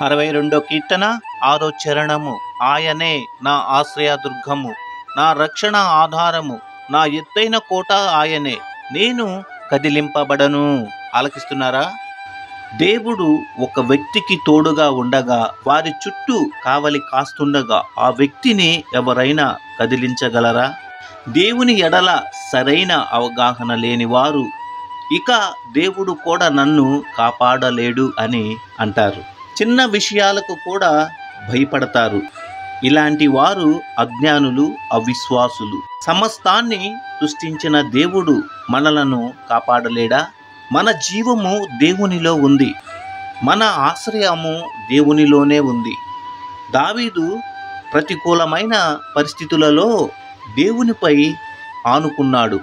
62 కీర్తన 6 చరణము. ఆయనే నా ఆశ్రయదుర్గము, నా రక్షణ ఆధారము, నా ఎత్తైన కోట ఆయనే, నేను కదిలింపబడను. ఆలకిస్తున్నారా? దేవుడు ఒక వ్యక్తికి తోడుగా ఉండగా, వారి చుట్టూ కావలి కాస్తుండగా ఆ వ్యక్తిని ఎవరైనా కదిలించగలరా? దేవుని ఎడల సరైన అవగాహన లేని వారు ఇక దేవుడు కూడా నన్ను కాపాడలేడు అని అంటారు. చిన్న విషయాలకు కూడా భయపడతారు. ఇలాంటి వారు అజ్ఞానులు, అవిశ్వాసులు. సమస్తాన్ని సృష్టించిన దేవుడు మనలను కాపాడలేడా? మన జీవము దేవునిలో ఉంది, మన ఆశ్రయము దేవునిలోనే ఉంది. దావీదు ప్రతికూలమైన పరిస్థితులలో దేవునిపై ఆనుకున్నాడు.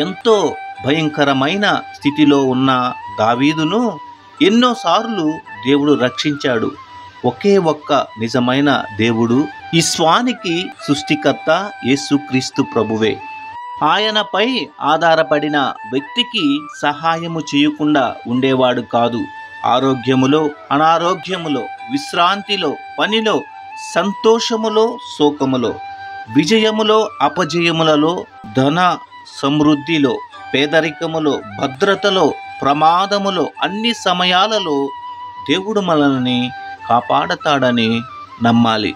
ఎంతో భయంకరమైన స్థితిలో ఉన్న దావీదును ఎన్నోసార్లు దేవుడు రక్షించాడు. ఒకే ఒక్క నిజమైన దేవుడు, ఈ స్వానికి సృష్టికర్త యేసుక్రీస్తు ప్రభువే. ఆయనపై ఆధారపడిన వ్యక్తికి సహాయము చేయకుండా ఉండేవాడు కాదు. ఆరోగ్యములో, అనారోగ్యములో, విశ్రాంతిలో, పనిలో, సంతోషములో, శోకములో, విజయములో, అపజయములలో, ధన సమృద్ధిలో, పేదరికములో, భద్రతలో, ప్రమాదములో, అన్ని సమయాలలో దేవుడు మనల్ని కాపాడతాడని నమ్మాలి.